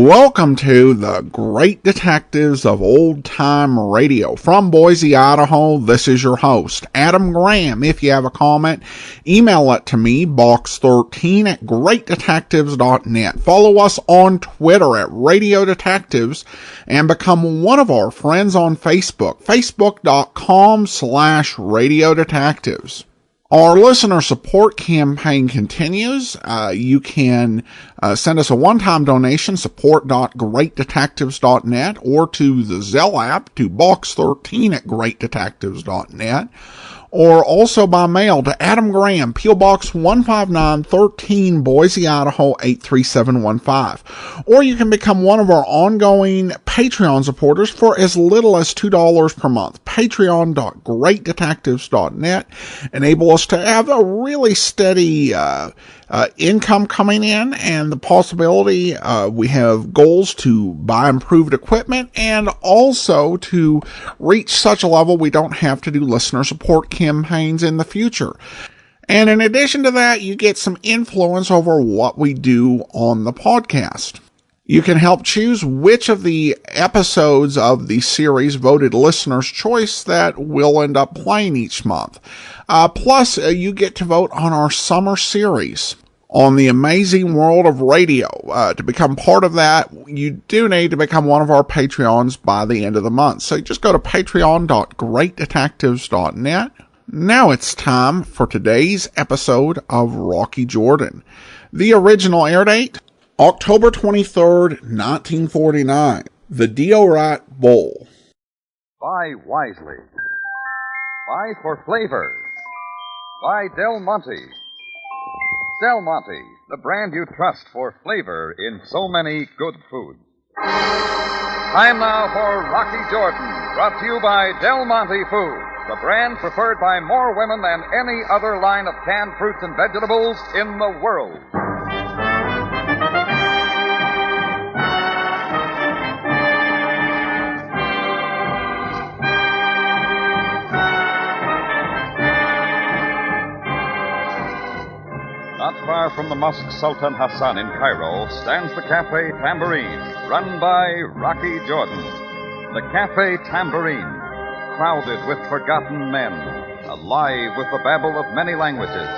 Welcome to the Great Detectives of Old Time Radio. From Boise, Idaho, this is your host, Adam Graham. If you have a comment, email it to me, box13@greatdetectives.net. Follow us on Twitter at Radio Detectives and become one of our friends on Facebook, facebook.com/Radio Detectives. Our listener support campaign continues. You can send us a one-time donation, support.greatdetectives.net, or to the Zelle app to box13@greatdetectives.net, or also by mail to Adam Graham, P.O. Box 15913, Boise, Idaho 83715. Or you can become one of our ongoing Patreon supporters for as little as $2 per month. Patreon.greatdetectives.net. Enable us to have a really steady income coming in, and the possibility we have goals to buy improved equipment and also to reach such a level we don't have to do listener support campaigns in the future. And in addition to that, you get some influence over what we do on the podcast. You can help choose which of the episodes of the series voted listener's choice that we'll end up playing each month. Plus, you get to vote on our summer series on the amazing world of radio. To become part of that, you do need to become one of our Patreons by the end of the month. So just go to patreon.greatdetectives.net. Now it's time for today's episode of Rocky Jordan. The original air date, October 23rd, 1949. The Diorite Bowl. Buy wisely. Buy for flavor. Buy Del Monte. Del Monte, the brand you trust for flavor in so many good foods. Time now for Rocky Jordan, brought to you by Del Monte Foods, the brand preferred by more women than any other line of canned fruits and vegetables in the world. Not far from the Mosque Sultan Hassan in Cairo stands the Cafe Tambourine, run by Rocky Jordan. The Cafe Tambourine, crowded with forgotten men, alive with the babble of many languages.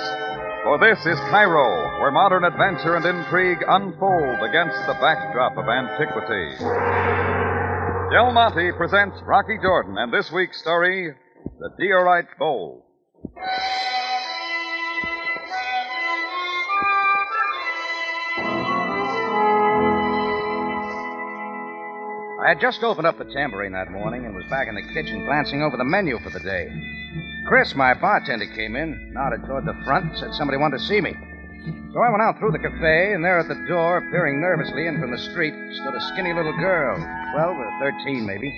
For this is Cairo, where modern adventure and intrigue unfold against the backdrop of antiquity. Del Monte presents Rocky Jordan and this week's story, The Diorite Bowl. I had just opened up the Tambourine that morning and was back in the kitchen glancing over the menu for the day. Chris, my bartender, came in, nodded toward the front, and said somebody wanted to see me. So I went out through the cafe, and there at the door, peering nervously in from the street, stood a skinny little girl, 12 or 13 maybe,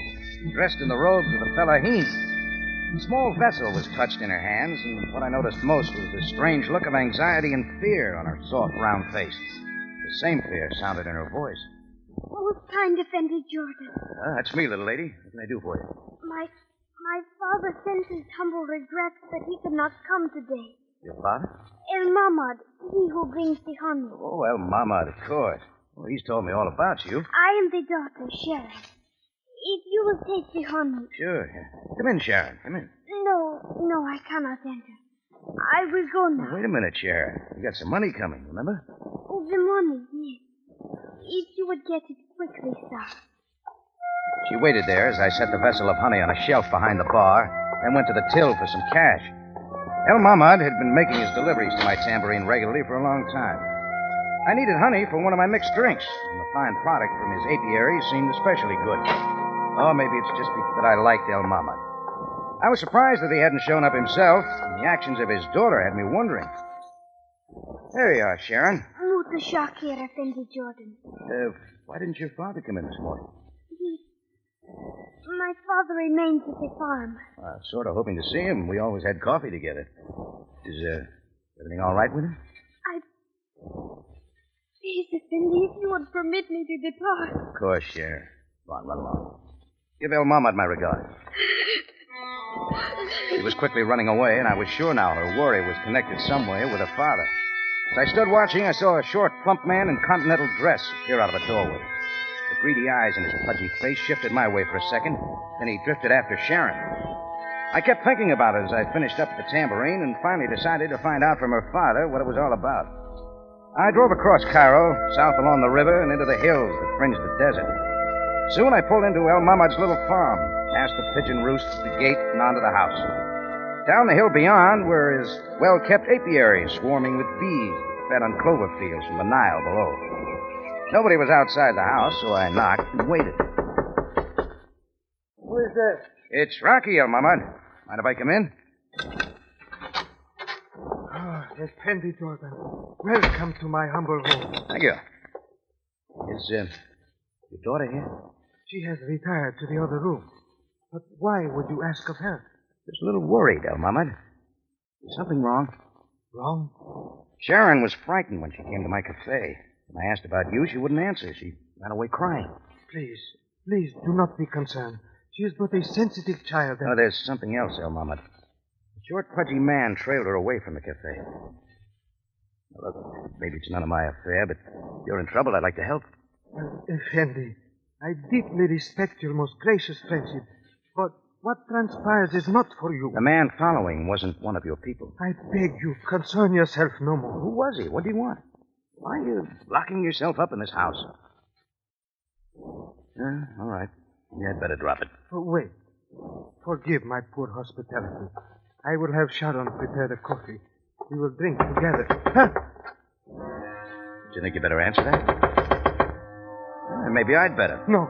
dressed in the robes of the fellaheen. A small vessel was touched in her hands, and what I noticed most was the strange look of anxiety and fear on her soft, round face. The same fear sounded in her voice. Oh, kind Effendi Jordan. That's me, little lady. What can I do for you? My father sends his humble regrets that he could not come today. Your father? El Mahmad, he who brings the honey. Oh, well, Mahmad, of course. Well, he's told me all about you. I am the daughter, Sharon. If you will take the honey... Sure. Come in, Sharon. Come in. No, I cannot enter. I will go now. Wait a minute, Sharon. You got some money coming, remember? Oh, the money, yes. If you would get it quickly, sir. She waited there as I set the vessel of honey on a shelf behind the bar, then went to the till for some cash. El Mahmad had been making his deliveries to my Tambourine regularly for a long time. I needed honey for one of my mixed drinks, and the fine product from his apiary seemed especially good. Oh, maybe it's just that I liked El Mahmad. I was surprised that he hadn't shown up himself, and the actions of his daughter had me wondering. There you are, Sharon. Shakir, Effendi Jordan. Why didn't your father come in this morning? My father remains at the farm. I was sort of hoping to see him. We always had coffee together. Is everything all right with him? Please, Effendi, if you would permit me to depart. Of course, Sharon. Run along. Give El Mahmad my regards. She was quickly running away, and I was sure now her worry was connected some way with her father. As I stood watching, I saw a short, plump man in continental dress appear out of a doorway. The greedy eyes in his pudgy face shifted my way for a second, then he drifted after Sharon. I kept thinking about it as I finished up the tambourine and finally decided to find out from her father what it was all about. I drove across Cairo, south along the river, and into the hills that fringed the desert. Soon I pulled into El Mahmad's little farm, past the pigeon roost at the gate and onto the house. Down the hill beyond were his well-kept apiaries swarming with bees fed on clover fields from the Nile below. Nobody was outside the house, so I knocked and waited. Who is there? It's Rocky, El Mahmad. Mind if I come in? Effendi Jordan. Welcome to my humble home. Thank you. Is your daughter here? She has retired to the other room. But why would you ask of her? Just a little worried, El Mahmad. Is something wrong? Wrong? Sharon was frightened when she came to my cafe. When I asked about you, she wouldn't answer. She ran away crying. Please, do not be concerned. She is but a sensitive child. Oh, there's something else, El Mahmad. A short, pudgy man trailed her away from the cafe. Now, look, maybe it's none of my affair, but if you're in trouble, I'd like to help. Effendi, I deeply respect your most gracious friendship, but what transpires is not for you. The man following wasn't one of your people. I beg you, concern yourself no more. Who was he? What do you want? Why are you locking yourself up in this house? All right. You had better drop it. Oh, wait. Forgive my poor hospitality. I will have Sharon prepare the coffee. We will drink together. Huh? Do you think you better answer that? Maybe I'd better. No,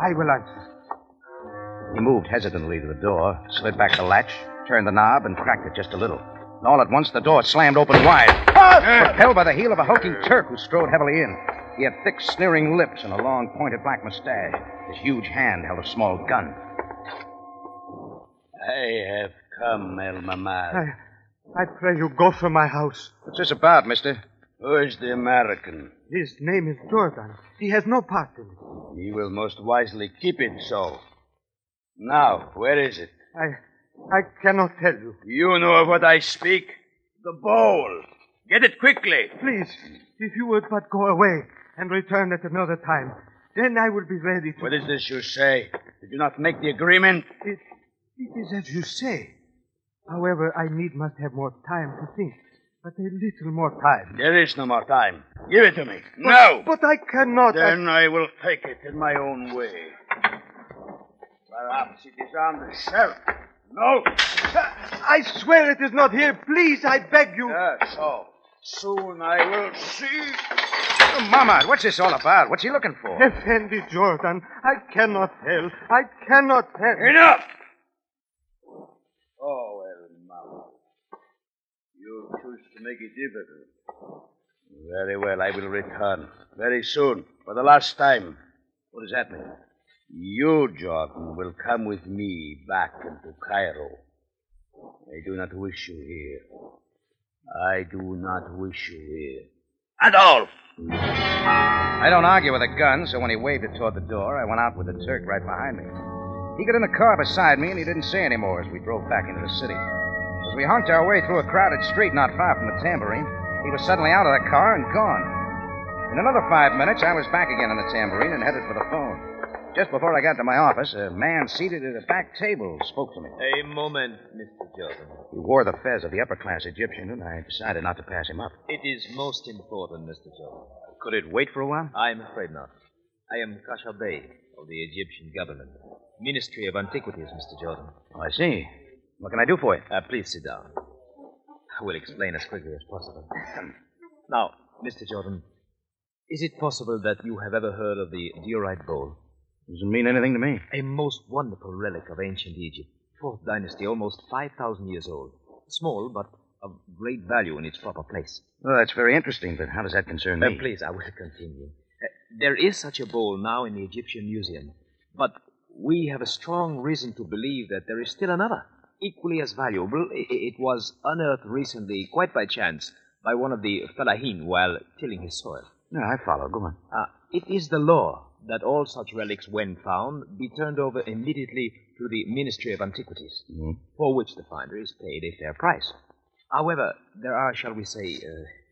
I will answer. He moved hesitantly to the door, slid back the latch, turned the knob, and cracked it just a little. And all at once, the door slammed open wide. Propelled by the heel of a hulking Turk who strode heavily in. He had thick, sneering lips and a long, pointed black mustache. His huge hand held a small gun. I have come, El Mahmad. I pray you go from my house. What's this about, mister? Who is the American? His name is Jordan. He has no part in it. He will most wisely keep it so. Now, where is it? I cannot tell you. You know of what I speak? The bowl. Get it quickly. Please, if you would but go away and return at another time, then I will be ready to... What is this you say? Did you not make the agreement? It is as you say. However, I must have more time to think. But a little more time. There is no more time. Give it to me. Now! But I cannot... Then I will take it in my own way. Perhaps it is on the shelf. No! I swear it is not here. Please, I beg you. Yes, so. Soon I will see. Oh, Mama, what's this all about? What's he looking for? Effendi Jordan, I cannot tell. I cannot tell. Enough! Oh, El Mahmad. You choose to make it difficult. Very well, I will return. Very soon. For the last time. What does that mean? You, Jordan, will come with me back into Cairo. I do not wish you here. I do not wish you here. At all! I don't argue with a gun, so when he waved it toward the door, I went out with the Turk right behind me. He got in the car beside me, and he didn't say any more as we drove back into the city. As we honked our way through a crowded street not far from the Tambourine, he was suddenly out of the car and gone. In another 5 minutes, I was back again in the Tambourine and headed for the phone. Just before I got to my office, a man seated at a back table spoke to me. A moment, Mr. Jordan. He wore the fez of the upper-class Egyptian, and I decided not to pass him up. It is most important, Mr. Jordan. Could it wait for a while? I am afraid not. I am Kasha Bey of the Egyptian government. Ministry of Antiquities, Mr. Jordan. Oh, I see. What can I do for you? Please sit down. I will explain as quickly as possible. Now, Mr. Jordan, is it possible that you have ever heard of the Diorite bowl? Doesn't mean anything to me. A most wonderful relic of ancient Egypt. 4th dynasty, almost 5,000 years old. Small, but of great value in its proper place. Well, that's very interesting, but how does that concern me? Please, I will continue. There is such a bowl now in the Egyptian Museum, but we have a strong reason to believe that there is still another, equally as valuable. It was unearthed recently, quite by chance, by one of the fellahin while tilling his soil. No, I follow. Go on. It is the law that all such relics, when found, be turned over immediately to the Ministry of Antiquities, for which the finder is paid a fair price. However, there are, shall we say,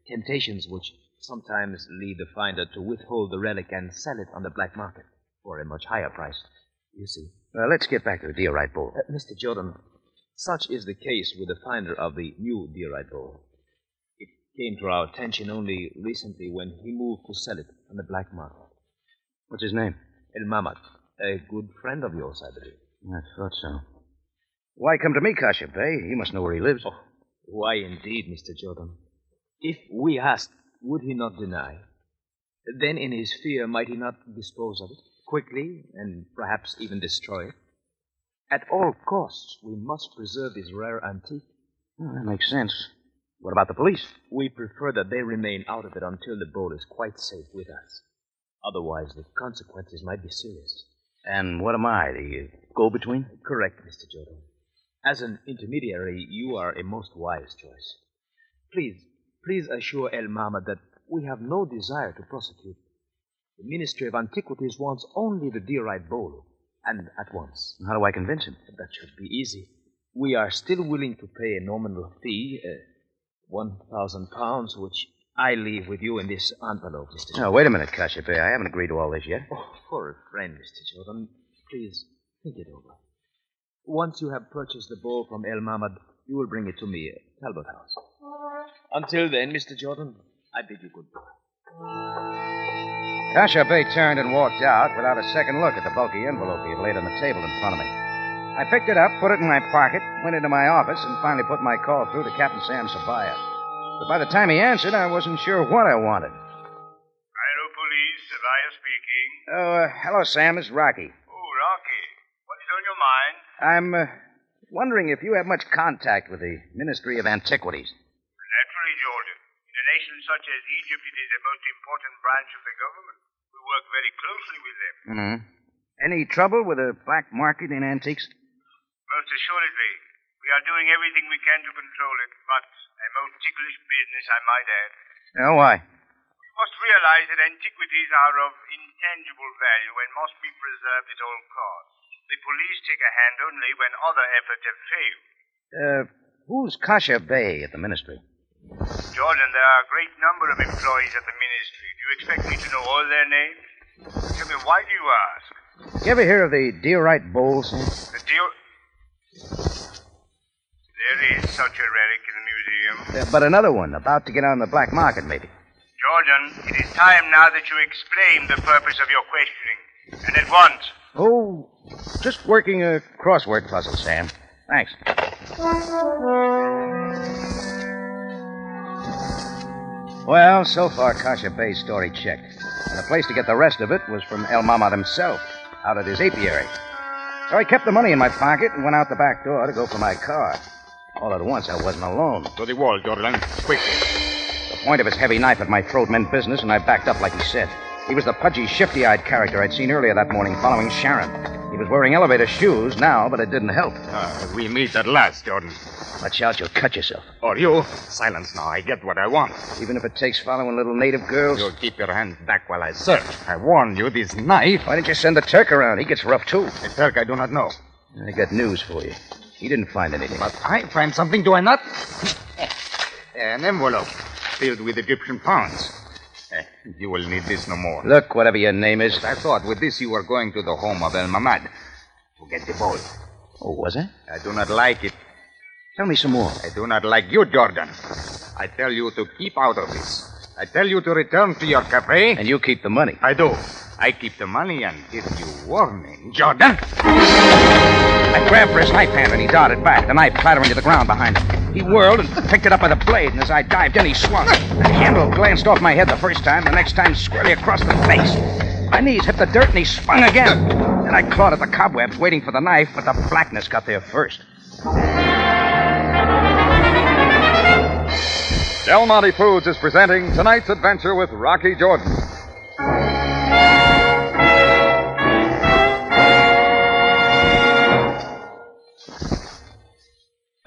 temptations which sometimes lead the finder to withhold the relic and sell it on the black market. for a much higher price. You see. Let's get back to the Diorite bowl. Mr. Jordan, such is the case with the finder of the new Diorite bowl. It came to our attention only recently when he moved to sell it on the black market. What's his name? El Mamad, a good friend of yours, I believe. I thought so. Why come to me, Kasha Bey? You must know where he lives. Oh, why indeed, Mr. Jordan? If we asked, would he not deny? Then in his fear, might he not dispose of it quickly and perhaps even destroy it? At all costs, we must preserve this rare antique. Well, that makes sense. What about the police? We prefer that they remain out of it until the bowl is quite safe with us. Otherwise, the consequences might be serious. And what am I, the go-between? Correct, Mr. Jordan. As an intermediary, you are a most wise choice. Please assure El Mama that we have no desire to prosecute. The Ministry of Antiquities wants only the Diorite bowl, and at once. How do I convince him? That should be easy. We are still willing to pay a nominal fee, 1,000 pounds, which I leave with you in this envelope, Mr. Jordan. Oh, wait a minute, Kasha Bey. I haven't agreed to all this yet. Oh, for a friend, Mr. Jordan, please think it over. Once you have purchased the bowl from El Mamad, you will bring it to me at Talbot House. Until then, Mr. Jordan, I bid you goodbye. Kasha Bey turned and walked out without a second look at the bulky envelope he had laid on the table in front of me. I picked it up, put it in my pocket, went into my office, and finally put my call through to Captain Sam Sabaya. But by the time he answered, I wasn't sure what I wanted. Cairo Police, Sabaya speaking. Oh, hello, Sam. It's Rocky. Oh, Rocky. What is on your mind? I'm wondering if you have much contact with the Ministry of Antiquities. Naturally, Jordan. In a nation such as Egypt, it is the most important branch of the government. We work very closely with them. Mm-hmm. Any trouble with the black market in antiques? Most assuredly. We are doing everything we can to control it, but a most ticklish business, I might add. Oh, why? You must realize that antiquities are of intangible value and must be preserved at all costs. The police take a hand only when other efforts have failed. Who's Kasha Bey at the ministry? Jordan, there are a great number of employees at the ministry. Do you expect me to know all their names? Tell me, why do you ask? You ever hear of the Diorite bowl, Sam? The There is such a relic in the museum. But another one, about to get on the black market, maybe. Jordan, it is time now that you explain the purpose of your questioning. And at once. Oh, just working a crossword puzzle, Sam. Thanks. Well, so far, Kasha Bey's story checked. And the place to get the rest of it was from El Mamad himself, out at his apiary. So I kept the money in my pocket and went out the back door to go for my car. All at once, I wasn't alone. To the wall, Jordan. Quick. The point of his heavy knife at my throat meant business, and I backed up like he said. He was the pudgy, shifty-eyed character I'd seen earlier that morning following Sharon. He was wearing elevator shoes now, but it didn't help. We meet at last, Jordan. Watch out, you'll cut yourself. Or you. Silence now. I get what I want. Even if it takes following little native girls? You'll keep your hands back while I search. I warn you, this knife... Why didn't you send the Turk around? He gets rough, too. The Turk I do not know. I got news for you. He didn't find anything. But I find something, do I not? An envelope filled with Egyptian pounds. You will need this no more. Look, whatever your name is. I thought with this you were going to the home of El Mamad to get the bowl. Oh, was it? I do not like it. Tell me some more. I do not like you, Jordan. I tell you to keep out of this. I tell you to return to your cafe. And you keep the money. I do. I keep the money and give you warning, Jordan. I grabbed for his knife hand and he darted back, the knife clattering to the ground behind him. He whirled and picked it up by the blade, and as I dived in, he swung. The handle glanced off my head the first time, the next time squarely across the face. My knees hit the dirt and he swung again. Then I clawed at the cobwebs, waiting for the knife, but the blackness got there first. Del Monte Foods is presenting tonight's adventure with Rocky Jordan.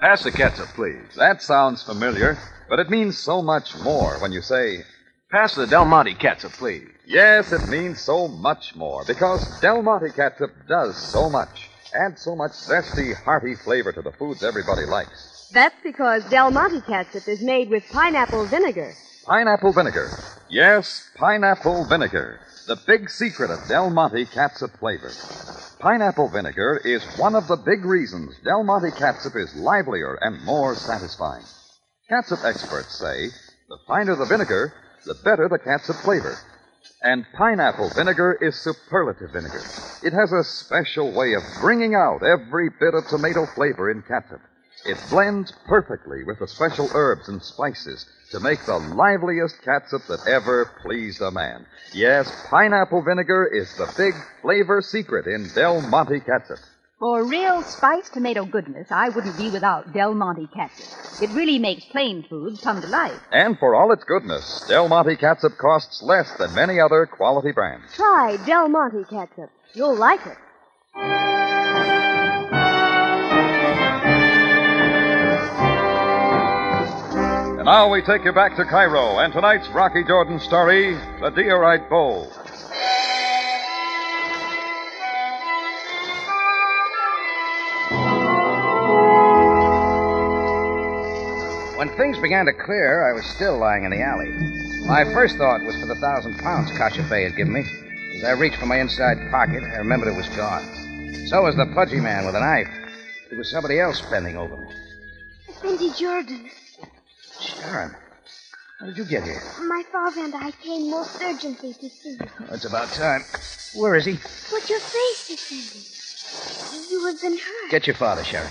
Pass the ketchup, please. That sounds familiar, but it means so much more when you say, pass the Del Monte ketchup, please. Yes, it means so much more, because Del Monte ketchup does so much. Adds so much zesty, hearty flavor to the foods everybody likes. That's because Del Monte ketchup is made with pineapple vinegar. Pineapple vinegar. Yes, pineapple vinegar. the big secret of Del Monte catsup flavor. Pineapple vinegar is one of the big reasons Del Monte catsup is livelier and more satisfying. Catsup experts say the finer the vinegar, the better the catsup flavor. And pineapple vinegar is superlative vinegar. It has a special way of bringing out every bit of tomato flavor in catsup. It blends perfectly with the special herbs and spices to make the liveliest catsup that ever pleased a man. Yes, pineapple vinegar is the big flavor secret in Del Monte catsup. For real spiced tomato goodness, I wouldn't be without Del Monte catsup. It really makes plain food come to life. And for all its goodness, Del Monte catsup costs less than many other quality brands. Try Del Monte ketchup. You'll like it. And now we take you back to Cairo and tonight's Rocky Jordan story, The Diorite Bowl. When things began to clear, I was still lying in the alley. My first thought was for the 1,000 pounds Kasha Bey had given me. As I reached for my inside pocket, I remembered it was gone. So was the pudgy man with a knife. There was somebody else bending over me. Effendi Jordan. Sharon, how did you get here? My father and I came most urgently to see you. Oh, it's about time. Where is he? But your face, Effendi. You have been hurt. Get your father, Sharon.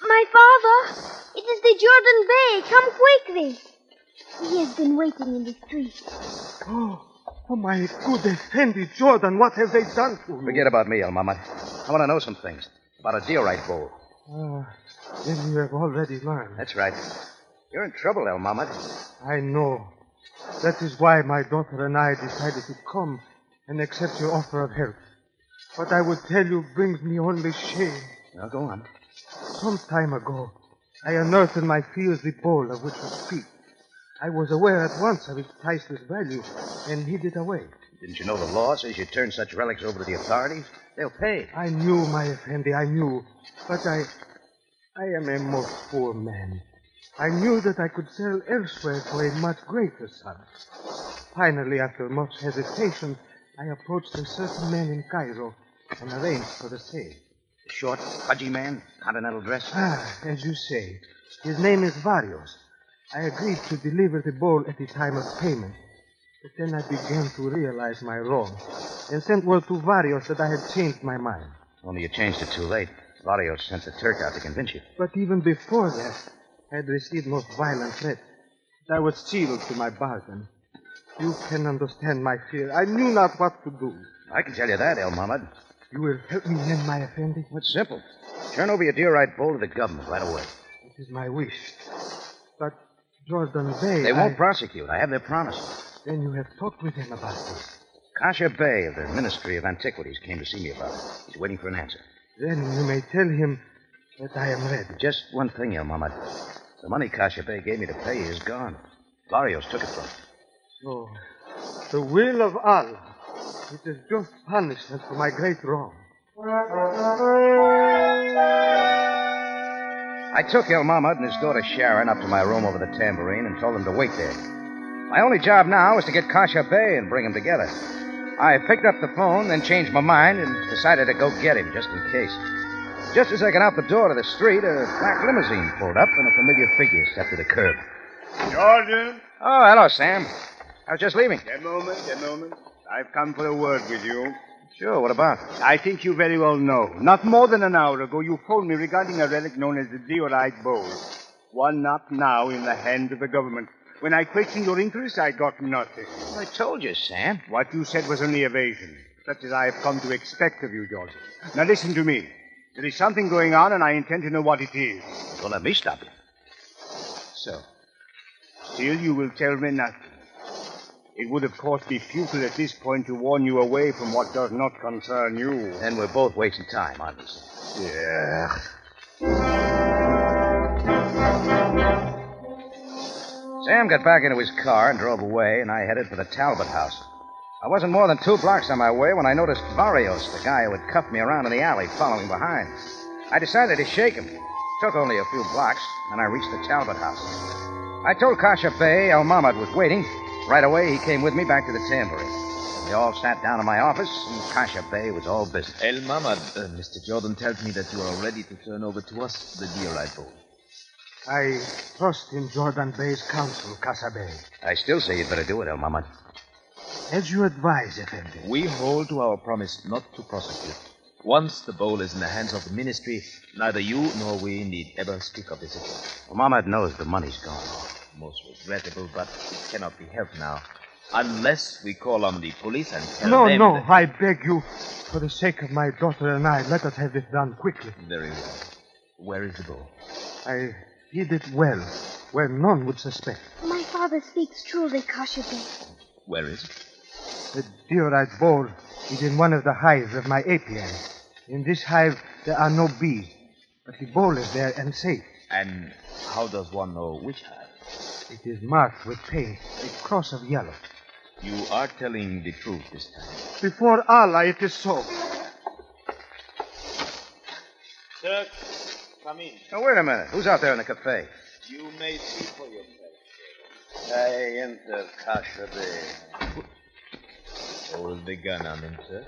My father! It is the Jordan Bey. Come quickly. He has been waiting in the street. Oh, my good Effendi Jordan, what have they done to me? Forget about me, El Mamad. I want to know some things about a Diorite bowl. Then you have already learned. That's right. You're in trouble, El Mamad. I know. That is why my daughter and I decided to come and accept your offer of help. What I would tell you brings me only shame. Now, go on. Some time ago, I unearthed in my fields the bowl of which you speak. I was aware at once of its priceless value and hid it away. Didn't you know the law says you turn such relics over to the authorities? They'll pay. I knew, my Effendi, I knew. But I am a most poor man. I knew that I could sell elsewhere for a much greater sum. Finally, after much hesitation, I approached a certain man in Cairo and arranged for the sale. The short, pudgy man, continental dress? As you say. His name is Varios. I agreed to deliver the bowl at the time of payment. But then I began to realize my wrong and sent word to Varios that I had changed my mind. Only you changed it too late. Varios sent the Turk out to convince you. But even before that, I had received most violent threats. I was sealed to my bargain. You can understand my fear. I knew not what to do. I can tell you that, El Mamad. You will help me then, my Effendi? It's simple. Turn over your Diorite bowl to the government right away. It is my wish. But Jordan Bey... They won't prosecute. I have their promise. Then you have talked with him about this. Kasha Bey of the Ministry of Antiquities came to see me about it. He's waiting for an answer. Then you may tell him that I am ready. Just one thing, El Mamad. The money Kasha Bey gave me to pay is gone. Varios took it from me. So, the will of Allah. It is just punishment for my great wrong. I took El Mamad and his daughter Sharon up to my room over the tambourine and told them to wait there. My only job now was to get Kasha Bey and bring them together. I picked up the phone, then changed my mind and decided to go get him just in case. Just as I got out the door to the street, a black limousine pulled up and a familiar figure stepped to the curb. Jordan? Oh, hello, Sam. I was just leaving. A moment. I've come for a word with you. Sure, what about? I think you very well know. Not more than an hour ago, you phoned me regarding a relic known as the Diorite Bowl. One up now in the hands of the government. When I questioned your interest, I got nothing. Well, I told you, Sam. What you said was only evasion, such as I have come to expect of you, Jordan. Now listen to me. There is something going on, and I intend to know what it is. Well, let me stop you. So, still you will tell me nothing. It would, of course, be futile at this point to warn you away from what does not concern you. And we're both wasting time, obviously. Yeah. Sam got back into his car and drove away, and I headed for the Talbot house. I wasn't more than 2 blocks on my way when I noticed Varios, the guy who had cuffed me around in the alley, following behind. I decided to shake him. It took only a few blocks, and I reached the Talbot house. I told Kasha Bey El Mamad was waiting. Right away, he came with me back to the tambourine. We all sat down in my office, and Kasha Bay was all business. El Mamad, Mr. Jordan tells me that you are ready to turn over to us the Diorite bowl. I trust in Jordan Bay's counsel, Casa Bay. I still say you'd better do it, El Mamad. As you advise, Effendi. We hold to our promise not to prosecute. Once the bowl is in the hands of the ministry, neither you nor we need ever speak of this again. Well, Mamad knows the money's gone. Most regrettable, but it cannot be helped now. Unless we call on the police and tell them... No, I beg you. For the sake of my daughter and I, let us have this done quickly. Very well. Where is the bowl? I hid it well, where none would suspect. My father speaks truly, Kasha Bay. Where is it? The Diorite bowl is in one of the hives of my apiary. In this hive, there are no bees, but the bowl is there and safe. And how does one know which hive? It is marked with paint, a cross of yellow. You are telling the truth this time. Before Allah, it is so. Sir, come in. Now, wait a minute. Who's out there in the cafe? You may see for yourself. I enter Kasha Bay. Hold the gun on them, sir.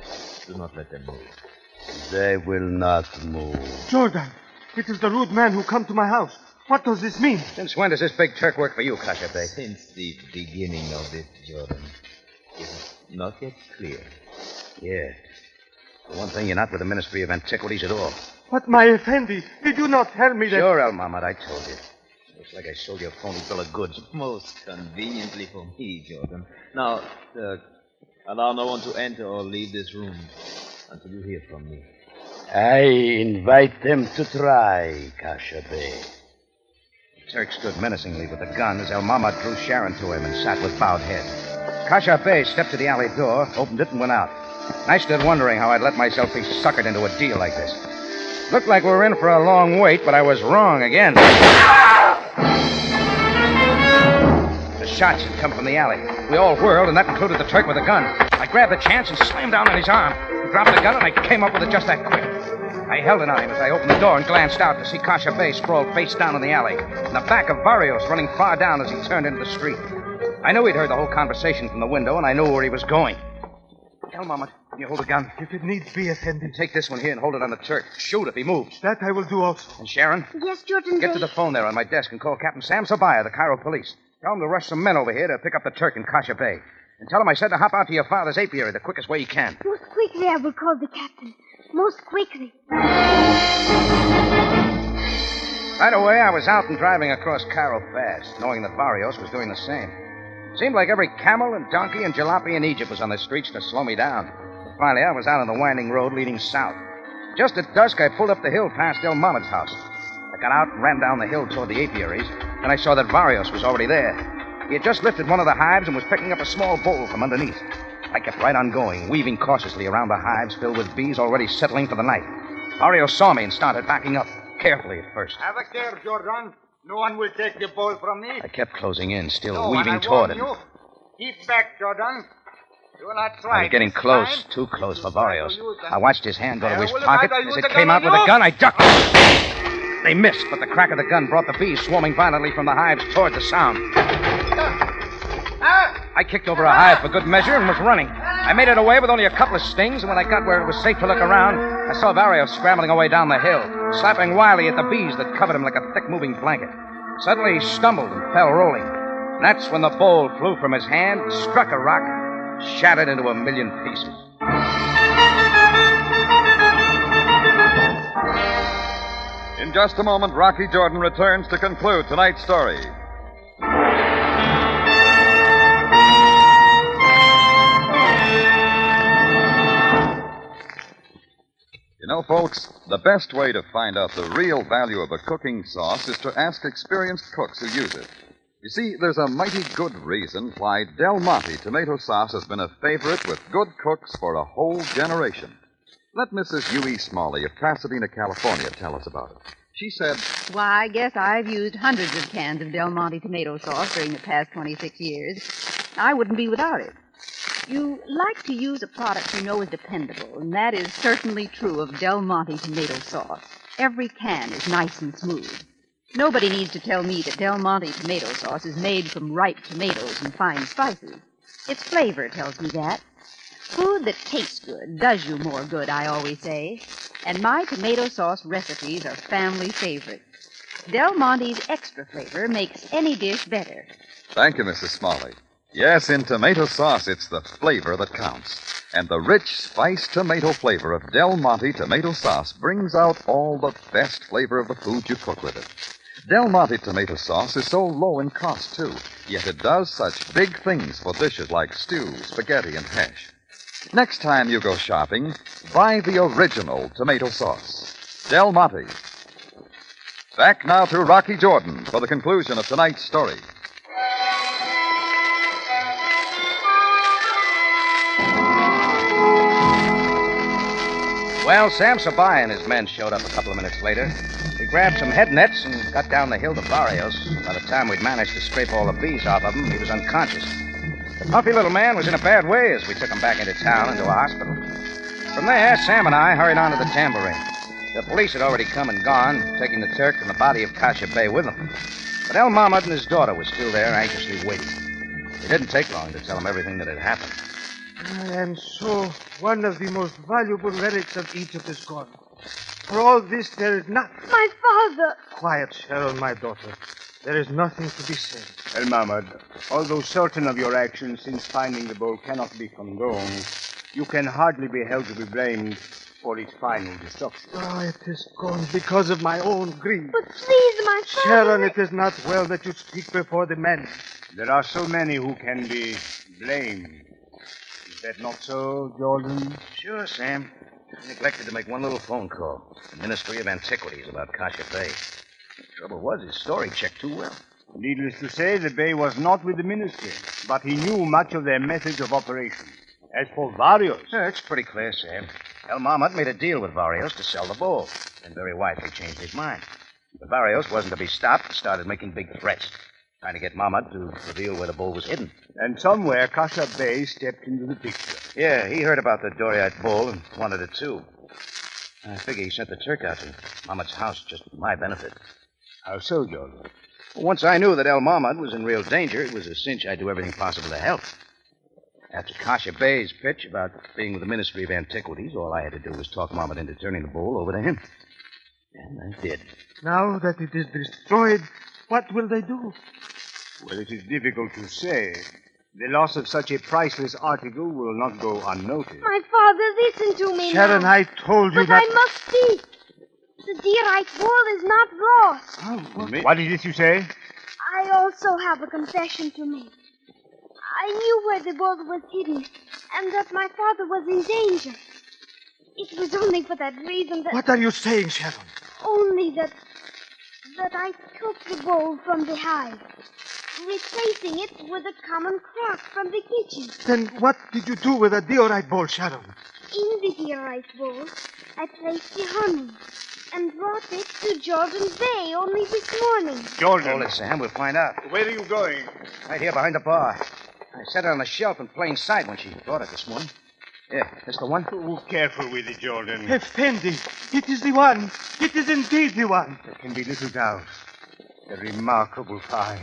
Do not let them move. They will not move. Jordan, it is the rude man who come to my house. What does this mean? Since when does this big Turk work for you, Kasha Bay? Since the beginning of it, Jordan. Is it not yet clear? Yeah. For one thing, you're not with the Ministry of Antiquities at all. But, my Effendi, did you not tell me that... Sure, El Mamad, I told you. Looks like I sold you a phony bill of goods. Most conveniently for me, Jordan. Now, allow no one to enter or leave this room until you hear from me. I invite them to try, Kasha Bay. The Turk stood menacingly with the gun as El Mamad drew Sharon to him and sat with bowed head. Kasha Bay stepped to the alley door, opened it, and went out. I stood wondering how I'd let myself be suckered into a deal like this. Looked like we were in for a long wait, but I was wrong again. The shots had come from the alley. We all whirled, and that included the Turk with a gun. I grabbed the chance and slammed down on his arm. He dropped the gun, and I came up with it just that quick. I held it on him as I opened the door and glanced out to see Kasha Bay sprawled face down in the alley, and the back of Barrios running far down as he turned into the street. I knew he'd heard the whole conversation from the window, and I knew where he was going. Tell Mamad, can you hold a gun? If it needs be, Effendi. Take this one here and hold it on the Turk. Shoot if he moves. That I will do also. And Sharon? Yes, Jordan Get Bay. to the phone there on my desk and call Captain Sam Sabaya, the Cairo police. Tell him to rush some men over here to pick up the Turk in Kasha Bay. And tell him I said to hop out to your father's apiary the quickest way he can. Most quickly I will call the captain. Most quickly. Right away, I was out and driving across Cairo fast, knowing that Barrios was doing the same. Seemed like every camel and donkey and jalopy in Egypt was on the streets to slow me down. Finally, I was out on the winding road leading south. Just at dusk, I pulled up the hill past El Mamad's house. I got out and ran down the hill toward the apiaries, and I saw that Barrios was already there. He had just lifted one of the hives and was picking up a small bowl from underneath. I kept right on going, weaving cautiously around the hives filled with bees already settling for the night. Barrios saw me and started backing up, carefully at first. Have a care, Jordan. No one will take the bowl from me. I kept closing in, still No, weaving and I toward warn him. you, keep back, Jordan. Do not try. I was getting this close, time. too close for You try to Barrios. use them. I watched his hand go to his Will you pocket. try to As use it the came gun out on with a you? gun, I ducked. They missed, but the crack of the gun brought the bees swarming violently from the hives toward the sound. I kicked over a hive for good measure and was running. I made it away with only a couple of stings, and when I got where it was safe to look around, I saw Barrios scrambling away down the hill, slapping wildly at the bees that covered him like a thick-moving blanket. Suddenly, he stumbled and fell rolling. And that's when the bowl flew from his hand, struck a rock, shattered into a million pieces. In just a moment, Rocky Jordan returns to conclude tonight's story. You know, folks, the best way to find out the real value of a cooking sauce is to ask experienced cooks who use it. You see, there's a mighty good reason why Del Monte tomato sauce has been a favorite with good cooks for a whole generation. Let Mrs. U.E. Smalley of Pasadena, California, tell us about it. She said, Why, I guess I've used hundreds of cans of Del Monte tomato sauce during the past 26 years. I wouldn't be without it. You like to use a product you know is dependable, and that is certainly true of Del Monte tomato sauce. Every can is nice and smooth. Nobody needs to tell me that Del Monte tomato sauce is made from ripe tomatoes and fine spices. Its flavor tells me that. Food that tastes good does you more good, I always say. And my tomato sauce recipes are family favorites. Del Monte's extra flavor makes any dish better. Thank you, Mrs. Smalley. Yes, in tomato sauce, it's the flavor that counts. And the rich, spiced tomato flavor of Del Monte tomato sauce brings out all the best flavor of the food you cook with it. Del Monte tomato sauce is so low in cost, too, yet it does such big things for dishes like stew, spaghetti, and hash. Next time you go shopping, buy the original tomato sauce. Del Monte. Back now to Rocky Jordan for the conclusion of tonight's story. Well, Sam Sabai and his men showed up a couple of minutes later. We grabbed some head nets and got down the hill to Barrios. By the time we'd managed to scrape all the bees off of him, he was unconscious. The puffy little man was in a bad way as we took him back into town into a hospital. From there, Sam and I hurried on to the tambourine. The police had already come and gone, taking the Turk and the body of Kasha Bey with them. But El Mahmoud and his daughter were still there, anxiously waiting. It didn't take long to tell them everything that had happened. And so, one of the most valuable relics of Egypt is gone. For all this, there is nothing. My father! Quiet, Sharon, my daughter. There is nothing to be said. El Mahmoud, although certain of your actions since finding the bowl cannot be condoned, you can hardly be held to be blamed for its final destruction. Oh, it is gone because of my own greed. But please, my father... Sharon, it is not well that you speak before the men. There are so many who can be blamed. Is that not so, Jordan? Sure, Sam. I neglected to make one little phone call. The Ministry of Antiquities about Kasha Bey. The trouble was, his story checked too well. Needless to say, the Bey was not with the ministry, but he knew much of their methods of operation. As for Varios... It's pretty clear, Sam. El Mahmoud made a deal with Varios to sell the bowl, and very wisely changed his mind. But Varios wasn't to be stopped and started making big threats, trying to get Mahmoud to reveal where the bowl was hidden. And somewhere Kasha Bey stepped into the picture. Yeah, he heard about the Diorite bowl and wanted it too. I figure he sent the Turk out to Mahmoud's house just for my benefit. How so, Jordan? Once I knew that El Mahmoud was in real danger, it was a cinch I'd do everything possible to help. After Kasha Bey's pitch about being with the Ministry of Antiquities, all I had to do was talk Mahmoud into turning the bowl over to him. And I did. Now that it is destroyed, what will they do? Well, it is difficult to say. The loss of such a priceless article will not go unnoticed. My father, listen to me Sharon, now. I told you but not... I must speak. The Diorite bowl is not lost. Oh, what is this you say? I also have a confession to make. I knew where the bowl was hidden, and that my father was in danger. It was only for that reason that... What are you saying, Sharon? Only that I took the bowl from the hive, replacing it with a common crock from the kitchen. Then what did you do with the Diorite bowl, Sharon? In the Diorite bowl, I placed the honey and brought it to Jordan Bay only this morning. Jordan. Hold it, Sam. We'll find out. Where are you going? Right here behind the bar. I set it on the shelf in plain sight when she brought it this morning. Yeah, that's the one. Oh, careful with it, Jordan. Effendi, it is the one. It is indeed the one. There can be little doubt. A remarkable find.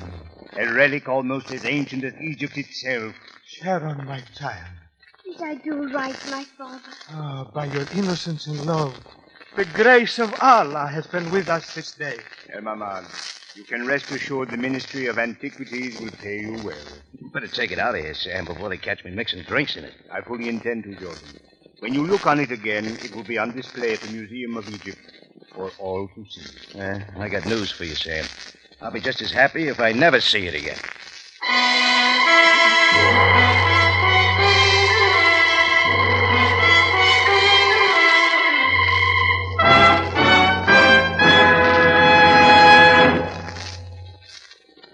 A relic almost as ancient as Egypt itself. Sharon, my child. Did I do right, my father? Ah, by your innocence and love, the grace of Allah has been with us this day. Mahmoud, you can rest assured the Ministry of Antiquities will pay you well. You better take it out of here, Sam, before they catch me mixing drinks in it. I fully intend to, Jordan. When you look on it again, it will be on display at the Museum of Egypt for all to see. I got news for you, Sam. I'll be just as happy if I never see it again.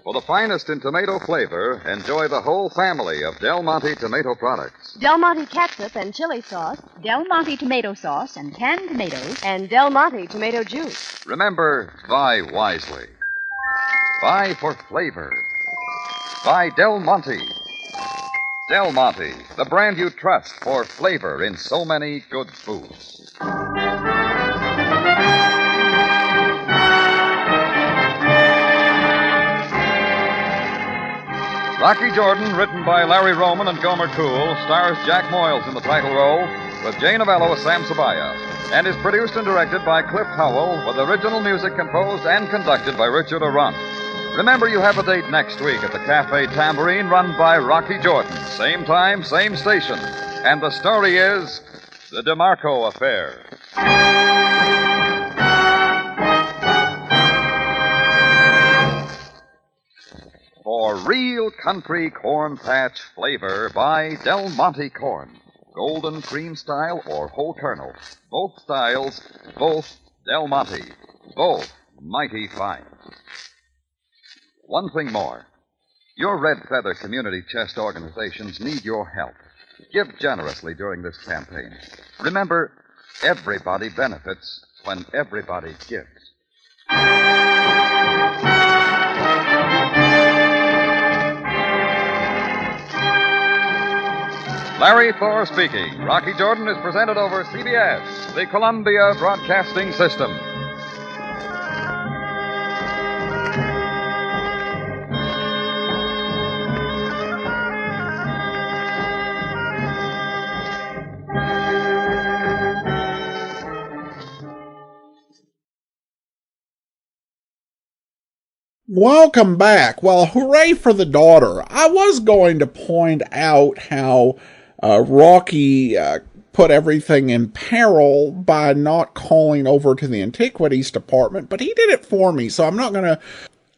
For the finest in tomato flavor, enjoy the whole family of Del Monte tomato products. Del Monte ketchup and chili sauce, Del Monte tomato sauce and canned tomatoes, and Del Monte tomato juice. Remember, buy wisely. Buy for flavor. Buy Del Monte. Del Monte, the brand you trust for flavor in so many good foods. Rocky Jordan, written by Larry Roman and Gomer Toole, stars Jack Moyles in the title role, with Jane Avello as Sam Sabaya, and is produced and directed by Cliff Howell, with original music composed and conducted by Richard Arant. Remember, you have a date next week at the Cafe Tambourine, run by Rocky Jordan. Same time, same station. And the story is The DeMarco Affair. For real country corn patch flavor, buy Del Monte corn. Golden cream style or whole kernel. Both styles, both Del Monte. Both mighty fine. One thing more. Your Red Feather community chest organizations need your help. Give generously during this campaign. Remember, everybody benefits when everybody gives. Larry Thor speaking. Rocky Jordan is presented over CBS, the Columbia Broadcasting System. Welcome back. Well, hooray for the daughter. I was going to point out how Rocky put everything in peril by not calling over to the Antiquities Department, but he did it for me, so I'm not going to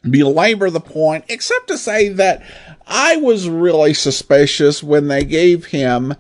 belabor the point, except to say that I was really suspicious when they gave him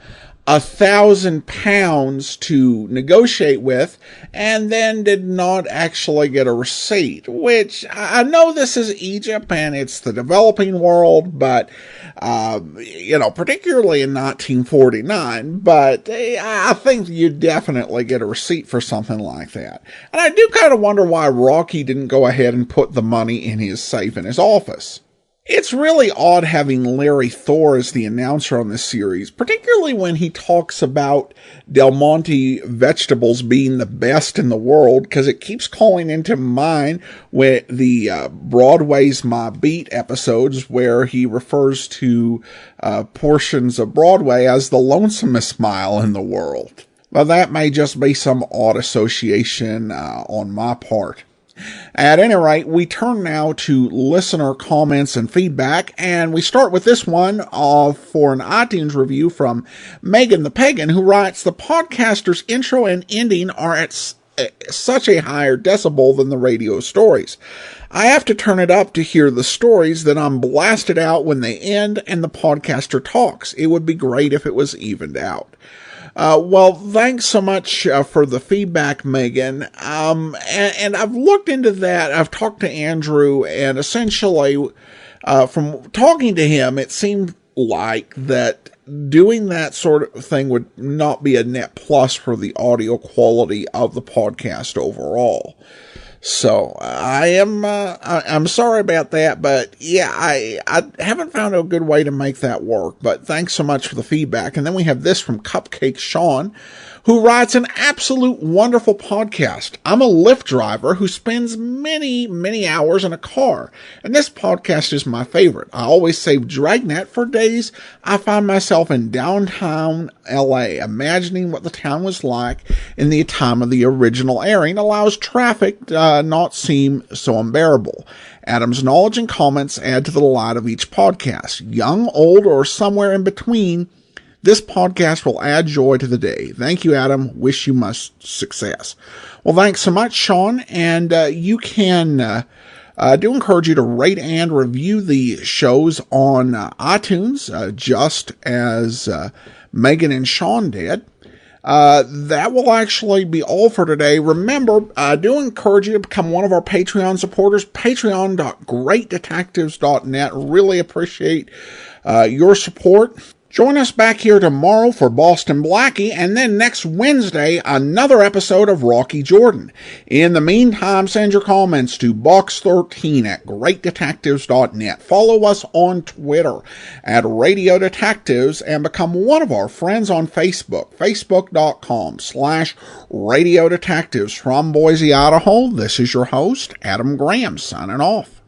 £1,000 to negotiate with, and then did not actually get a receipt, which I know this is Egypt and it's the developing world, but, particularly in 1949, but I think you definitely get a receipt for something like that. And I do kind of wonder why Rocky didn't go ahead and put the money in his safe in his office. It's really odd having Larry Thor as the announcer on this series, particularly when he talks about Del Monte vegetables being the best in the world, because it keeps calling into mind with the Broadway's My Beat episodes, where he refers to portions of Broadway as the lonesomest mile in the world. Well, that may just be some odd association on my part. At any rate, we turn now to listener comments and feedback, and we start with this one for an iTunes review from Megan the Pagan, who writes, "The podcaster's intro and ending are at such a higher decibel than the radio stories. I have to turn it up to hear the stories, then I'm blasted out when they end and the podcaster talks. It would be great if it was evened out." Well, thanks so much for the feedback, Megan. And I've looked into that. I've talked to Andrew, and essentially, from talking to him, it seemed like that doing that sort of thing would not be a net plus for the audio quality of the podcast overall. So I'm sorry about that, but yeah, I haven't found a good way to make that work, but thanks so much for the feedback. And then we have this from Cupcake Sean, who writes, "An absolute wonderful podcast. I'm a Lyft driver who spends many, many hours in a car, and this podcast is my favorite. I always save Dragnet for days I find myself in downtown LA. Imagining what the town was like in the time of the original airing allows traffic not seem so unbearable. Adam's knowledge and comments add to the delight of each podcast. Young, old, or somewhere in between, this podcast will add joy to the day. Thank you, Adam. Wish you much success." Well, thanks so much, Sean. And you can, I do encourage you to rate and review the shows on iTunes, just as Megan and Sean did. That will actually be all for today. Remember, I do encourage you to become one of our Patreon supporters, patreon.greatdetectives.net. Really appreciate your support. Join us back here tomorrow for Boston Blackie, and then next Wednesday, another episode of Rocky Jordan. In the meantime, send your comments to box13@greatdetectives.net. Follow us on Twitter at Radio Detectives, and become one of our friends on Facebook, facebook.com/Radio Detectives. From Boise, Idaho, this is your host, Adam Graham, signing off.